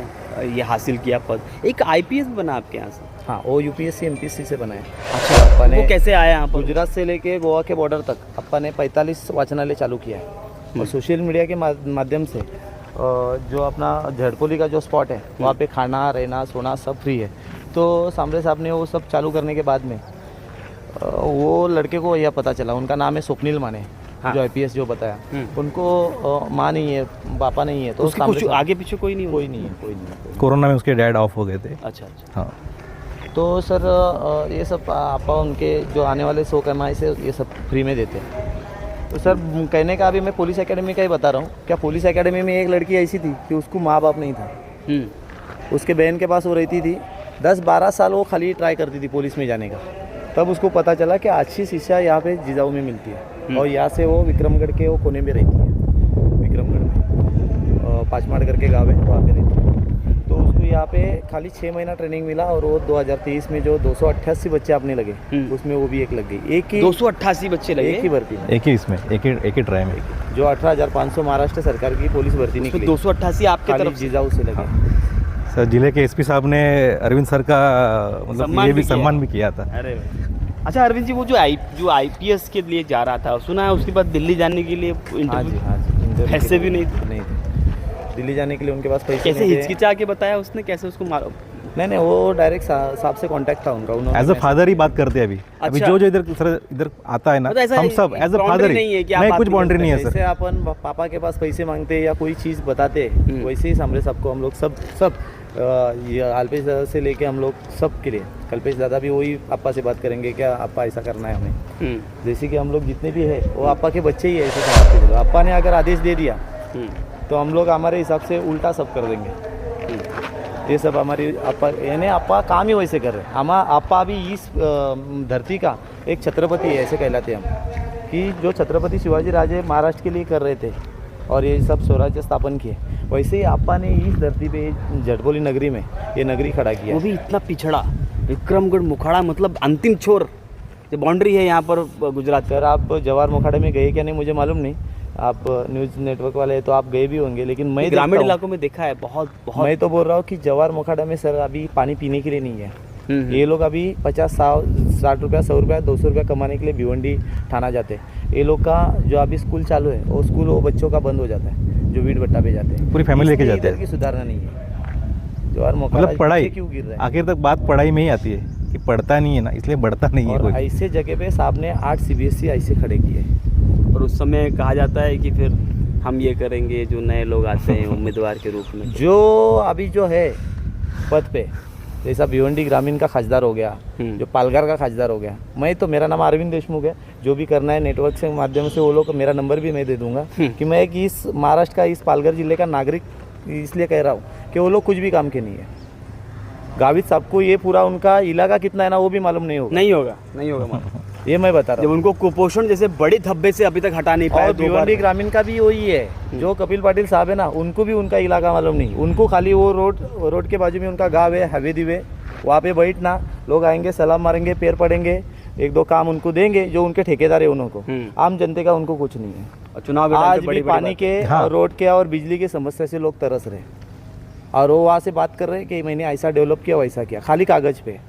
ये हासिल किया पद, एक IPS बना आपके यहाँ से? हाँ, वो UPSC MPSC से बना है। अच्छा, अपन वो कैसे आया यहाँ पर? गुजरात से लेके गोवा के बॉर्डर तक अपन ने 45 वाचनालय चालू किया है। और सोशल मीडिया के माध्यम से जो अपना झड़पोली का जो स्पॉट है वहाँ पे खाना, रहना, सोना सब फ्री है। तो सामरे साहब ने वो सब चालू करने के बाद में वो लड़के को यह पता चला, उनका नाम है स्वप्निल माने। हाँ। जो IPS जो बताया, उनको माँ नहीं है, पापा नहीं है, तो उसके कुछ आगे पीछे कोई नहीं है? कोई नहीं है। कोरोना में उसके डैड ऑफ हो गए थे। अच्छा। हाँ। तो सर ये सब आपा उनके जो आने वाले 100 कमाई से ये सब फ्री में देते हैं। तो सर कहने का अभी मैं पुलिस एकेडमी का ही बता रहा हूँ। क्या पुलिस एकेडमी में एक लड़की ऐसी थी कि उसको माँ बाप नहीं था, उसके बहन के पास वो रहती थी। 10-12 साल वो खाली ट्राई करती थी पुलिस में जाने का। तब उसको पता चला कि अच्छी शिक्षा यहाँ पे जिजाऊ में मिलती है। और यहाँ से वो विक्रमगढ़ के वो कोने में रहती है, विक्रमगढ़ में पाँचमाड़ करके गाँव है, वहाँ पे रहती है। तो उसको यहाँ पे खाली 6 महीना ट्रेनिंग मिला और वो 2023 में जो 288 बच्चे आपने लगे, उसमें वो भी एक लग गई। एक ही 288 बच्चे लगे एक ही भर्ती में, एक ही इसमें एक ही ट्राई में। जो 18,500 महाराष्ट्र सरकार की पुलिस भर्ती निकली, 288 आपके तरफ जिजाऊ से लगे। सर जिले के SP साहब ने अरविंद सर का मतलब ये भी सम्मान भी किया था। अरे अच्छा, अरविंद जी वो जो IPS के लिए जा रहा था, सुना है उसके बाद दिल्ली जाने के लिए इंटरव्यू पैसे भी नहीं थे। दिल्ली जाने के लिए उनके पास पैसे कैसे हिचकिचा के बताया उसने, कैसे उसको मारो? नहीं, वो डायरेक्ट साहब से कांटेक्ट था उनका। उन्होंने एज अ फादर ही बात करते हैं अभी। अभी जो इधर आता है ना, हम सब एज अ फादर ही, नहीं कुछ बाउंड्री नहीं है सर। जैसे अपन पापा के पास पैसे मांगते हैं या कोई चीज़ बताते, वैसे ही सामने सबको हम लोग सब ये अल्पेश दादा से लेके हम लोग सब के लिए, कल्पेश दादा भी वही आपा से बात करेंगे, क्या आपा ऐसा करना है हमें। जैसे कि हम लोग जितने भी है वो आपा के बच्चे ही है, ऐसे समझ के चलो। आपा ने अगर आदेश दे दिया तो हम लोग हमारे हिसाब से उल्टा सब कर देंगे। ये सब हमारी आपा यानी आपा काम ही वैसे कर रहे हैं। हम आपा भी इस धरती का एक छत्रपति है, ऐसे कहलाते हैं हम, कि जो छत्रपति शिवाजी राजे महाराष्ट्र के लिए कर रहे थे और ये सब स्वराज्य स्थापन किए, वैसे ही आपा ने इस धरती पे झड़पोली नगरी में ये नगरी खड़ा किया। वो भी इतना पिछड़ा, विक्रमगढ़, मोखाड़ा, मतलब अंतिम छोर जो बाउंड्री है यहाँ पर गुजरात। सर आप जवार मोखाड़े में गए क्या नहीं मुझे मालूम नहीं, आप न्यूज़ नेटवर्क वाले तो आप गए भी होंगे, लेकिन मैं ग्रामीण इलाकों में देखा है बहुत। मैं तो बोल रहा हूँ कि जवार मोखाड़ा में सर अभी पानी पीने के लिए नहीं है। ये लोग अभी 50-60 रुपया, 100 रुपया, 200 रुपया कमाने के लिए भिवंडी थाना जाते हैं। ये लोग का जो अभी स्कूल चालू है वो स्कूल वो बच्चों का बंद हो जाता है, जो वीट भट्टा पे जाते हैं, पूरी फैमिली लेके जाते हैं। इधर की सुधारना नहीं है। जवार मोखाड़ा मतलब पढ़ाई क्यों गिर रहा है? आखिर तक बात पढ़ाई में ही आती है कि पढ़ता नहीं है ना, इसलिए बढ़ता नहीं है और कोई। ऐसे जगह पे साहब ने 8 CBSE ऐसे खड़े किए। और उस समय कहा जाता है कि फिर हम ये करेंगे, जो नए लोग आते हैं उम्मीदवार के रूप में, जो अभी जो है पद पे, जैसा भिवंडी ग्रामीण का खासदार हो गया, जो पालघर का खासदार हो गया, मैं तो मेरा नाम अरविंद देशमुख है। जो भी करना है नेटवर्क से माध्यम से वो लोग, मेरा नंबर भी मैं दे दूंगा कि मैं एक इस महाराष्ट्र का, इस पालघर जिले का नागरिक इसलिए कह रहा हूँ कि वो लोग कुछ भी काम के नहीं है। गावित साहब को ये पूरा उनका इलाका कितना है ना वो भी मालूम नहीं होगा। ये मैं बता रहा जब हूँ। उनको कुपोषण जैसे बड़े धब्बे से अभी तक हटा नहीं पाए। और भिवंडी ग्रामीण का भी वही है, जो कपिल पाटिल साहब है ना, उनको भी उनका इलाका मालूम नहीं। उनको खाली वो रोड के बाजू में उनका गाँव है, हवेदी वे, वहाँ पे बैठना, लोग आएंगे, सलाम मारेंगे, पैर पड़ेंगे, 1-2 काम उनको देंगे जो उनके ठेकेदार है उनको। आम जनता का उनको कुछ नहीं है। चुनाव आज भी पानी के, रोड के और बिजली की समस्या से लोग तरस रहे। और वो वहाँ से बात कर रहे हैं कि मैंने ऐसा डेवलप किया वैसा किया, खाली कागज़ पे।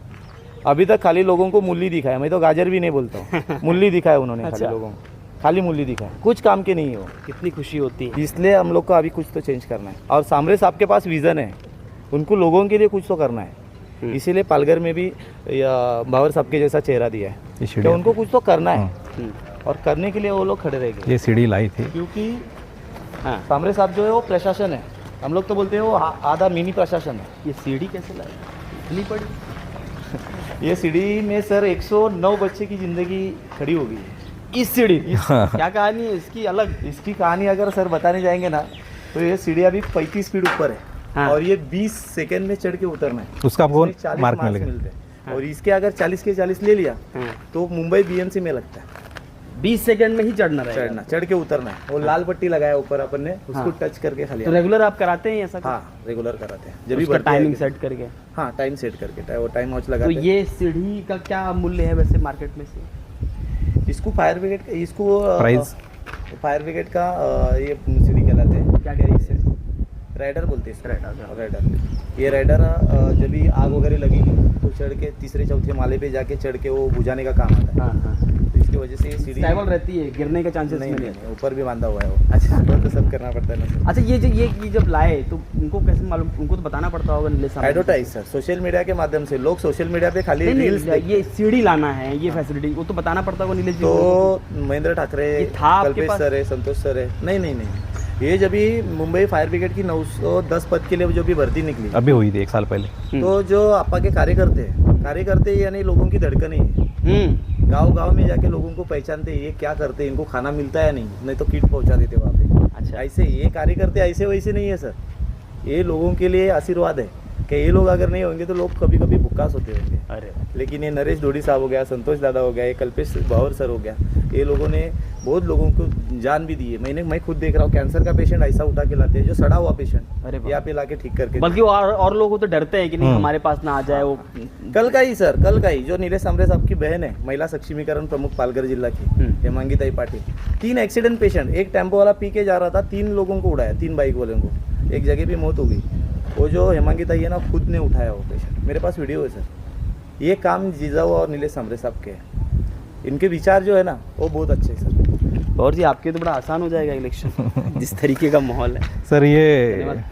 अभी तक खाली लोगों को मूली दिखाया, मैं तो गाजर भी नहीं बोलता हूँ, मूली दिखाया उन्होंने खाली अच्छा। लोगों को, खाली मूली दिखाया, कुछ काम के नहीं है वो। कितनी खुशी होती है। इसलिए हम लोग को अभी कुछ तो चेंज करना है। और सामरे साहब के पास विज़न है, उनको लोगों के लिए कुछ तो करना है। इसीलिए पालघर में भी भावर साहब के जैसा चेहरा दिया है ये कि सीढ़ी उनको कुछ तो करना है, और करने के लिए वो लोग खड़े रहेंगे। ये सीढ़ी लाई थी। क्योंकि हाँ, सामरे साहब जो है वो प्रशासन है, हम लोग तो बोलते हैं वो आधा मिनी प्रशासन है। ये सीढ़ी कैसे लाई, इतनी पड़ी? ये सीढ़ी में सर 109 बच्चे की ज़िंदगी खड़ी हो गई है। इस सीढ़ी क्या कहानी है इसकी अलग? इसकी कहानी अगर सर बताने जाएंगे ना तो ये सीढ़ी अभी 35 फीट ऊपर है। हाँ। और ये 20 सेकंड में चढ़ के उतरना है, उसका आपको इसमें 40 मार्क मार्क्स मिलेगा। मिलते हैं। और इसके अगर 40 के 40 ले लिया हाँ। तो मुंबई बीएमसी में लगता है 20 सेकंड में ही चढ़ना रहेगा। चढ़ के उतरना है। वो लाल पट्टी लगाया ऊपर अपन ने, उसको हाँ। टच करके खाली तो रेगुलर आप कराते हैं ऐसा? हाँ रेगुलर कराते हैं जब भी उसका भर्ती टाइमिंग आएगी। सेट करके। हाँ टाइम सेट करके वो टाइम वॉच तो लगाते हैं। ये सीढ़ी का क्या मूल्य है वैसे मार्केट में से? इसको फायर ब्रिगेड इसको प्राइस? फायर ब्रिगेड का ये सीढ़ी कहलाते हैं। क्या कहते हैं इसे? राइडर बोलते हैं राइडर। राइडर। ये राइडर जब भी आग वगैरह लगेगी तो चढ़ के तीसरे चौथे माले पे जाके चढ़ के वो बुझाने का काम आता है। हाँ हाँ, तो इसकी वजह से ये सीढ़ी स्टेबल रहती है, गिरने के चांसेस नहीं, नहीं नहीं, रहते। नहीं, ऊपर भी बांधा हुआ है वो। अच्छा ऊपर तो सब करना पड़ता है ना सर। अच्छा, ये जब लाए तो उनको कैसे मालूम? उनको तो बताना पड़ता होगा नीले सामने। एडवर्टाइज सर, सोशल मीडिया के माध्यम से लोग सोशल मीडिया पे खाली नहीं रील्स नहीं, ये सीढ़ी लाना है, ये फैसिलिटी वो तो बताना पड़ता होगा नीलेश जी को। तो महेंद्र ठाकरे, ये था आपके कल्पेश पास? सर है, संतोष सर है। नहीं नहीं नहीं, ये जब भी मुंबई फायर ब्रिगेड की 910 पद के लिए जो भी भर्ती निकली अभी हुई थी 1 साल पहले। तो जो आपा के कार्यकर्ते यानी लोगों की धड़कन है, गांव गांव में जाके लोगों को पहचानते ये क्या करते हैं, इनको खाना मिलता है नहीं तो किट पहुंचा देते वहाँ पे। अच्छा। ऐसे ये कार्यकर्ते ऐसे वैसे नहीं है सर, ये लोगों के लिए आशीर्वाद है कि ये लोग अगर नहीं होंगे तो लोग कभी कभी भुक्कास होते होंगे। अरे लेकिन ये नरेश धोड़ी साहब हो गया, संतोष दादा हो गया, ये कल्पेश भावर सर हो गया, ये लोगों ने बहुत लोगों को जान भी दी है। मैं खुद देख रहा हूँ, कैंसर का पेशेंट ऐसा उठा के लाते हैं जो सड़ा हुआ पेशेंट, अरे बाप। यहाँ पे लाके ठीक करके। बल्कि और लोग तो डरते हैं कि नहीं हमारे पास ना आ जाए वो। कल का ही जो नीलेश सांबरे साहब की बहन है, महिला सक्षमीकरण प्रमुख पालघर जिला की, हेमांगी ताई पाटिल, 3 एक्सीडेंट पेशेंट, एक टेम्पो वाला पी के जा रहा था, 3 लोगों को उड़ाया, 3 बाइक वालों को, एक जगह भी मौत हो गई। वो जो हेमांगी ताई है ना, खुद ने उठाया वो पेशेंट, मेरे पास वीडियो है सर। ये काम जिजाऊ और नीलेश सांबरे साहब के हैं, इनके विचार जो है ना वो बहुत अच्छे हैं सर। और जी आपके तो बड़ा आसान हो जाएगा इलेक्शन जिस तरीके का माहौल है। सर ये धन्यवाद।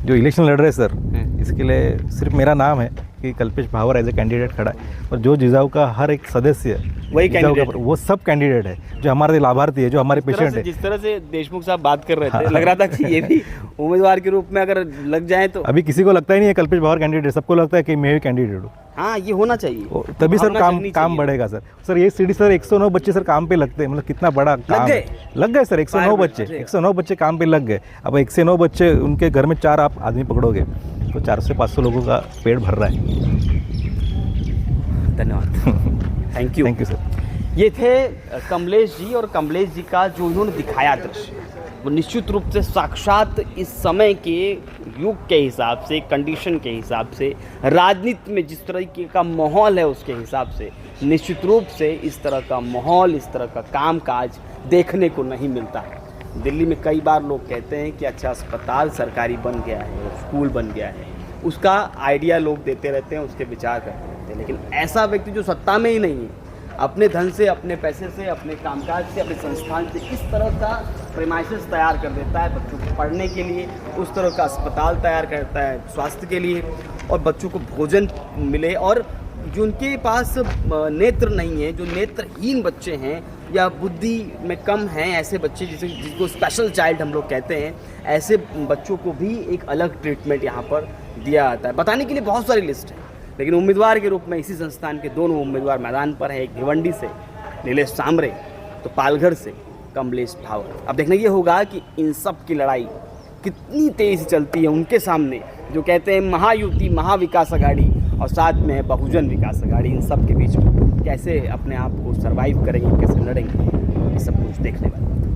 जो इलेक्शन लड़ रहे हैं सर, इसके लिए सिर्फ मेरा नाम है कि कल्पेश भावर एज ए कैंडिडेट खड़ा है, और जो जिजाऊ का हर एक सदस्य वही जिजाऊ का- candidate है। वो सब कैंडिडेट है, जो हमारे लाभार्थी है, जो हमारे पेशेंट है। जिस तरह से देशमुख साहब बात कर रहे थे, लग रहा था कि ये भी उम्मीदवार के रूप में अगर लग जाए तो। अभी किसी को लगता ही नहीं है कल्पेश भावर कैंडिडेट, सबको लगता है कि मैं ही कैंडिडेट हूँ। हाँ, ये होना चाहिए, तभी सर भावना काम जगनी काम चाहिए। बढ़ेगा सर ये सीढ़ी सर 109 बच्चे सर काम पे लगते हैं, मतलब कितना बड़ा काम गए? है। लग गए सर 109 बच्चे, अरे। 109 बच्चे काम पे लग गए। अब 1 से 9 बच्चे, उनके घर में 4 आप आदमी पकड़ोगे तो 400 से 500 लोगों का पेट भर रहा है। धन्यवाद, thank you thank you sir. ये थे कमलेश जी, और कमलेश जी का जो उन्होंने दिखाया दृश्य वो निश्चित रूप से साक्षात इस समय के युग के हिसाब से, कंडीशन के हिसाब से, राजनीति में जिस तरीके का माहौल है उसके हिसाब से निश्चित रूप से इस तरह का माहौल, इस तरह का कामकाज देखने को नहीं मिलता है। दिल्ली में कई बार लोग कहते हैं कि अच्छा अस्पताल सरकारी बन गया है, स्कूल बन गया है, उसका आइडिया लोग देते रहते हैं, उसके विचार करते रहते हैं, लेकिन ऐसा व्यक्ति जो सत्ता में ही नहीं है, अपने धन से, अपने पैसे से, अपने कामकाज से, अपने संस्थान से इस तरह का प्रेमाइसेस तैयार कर देता है बच्चों को पढ़ने के लिए, उस तरह का अस्पताल तैयार करता है स्वास्थ्य के लिए, और बच्चों को भोजन मिले, और जो उनके पास नेत्र नहीं है, जो नेत्रहीन बच्चे हैं या बुद्धि में कम हैं, ऐसे बच्चे जिसको स्पेशल चाइल्ड हम लोग कहते हैं, ऐसे बच्चों को भी एक अलग ट्रीटमेंट यहाँ पर दिया जाता है। बताने के लिए बहुत सारी लिस्ट है, लेकिन उम्मीदवार के रूप में इसी संस्थान के दोनों उम्मीदवार मैदान पर है, एक भिवंडी से नीलेश सांबरे, तो पालघर से कमलेश भावर। अब देखना ये होगा कि इन सब की लड़ाई कितनी तेज़ चलती है उनके सामने, जो कहते हैं महायुति, महाविकास अघाड़ी, और साथ में है बहुजन विकास अघाड़ी, इन सब के बीच में कैसे अपने आप को सर्वाइव करेंगे, कैसे लड़ेंगे, ये सब कुछ देखने वाला।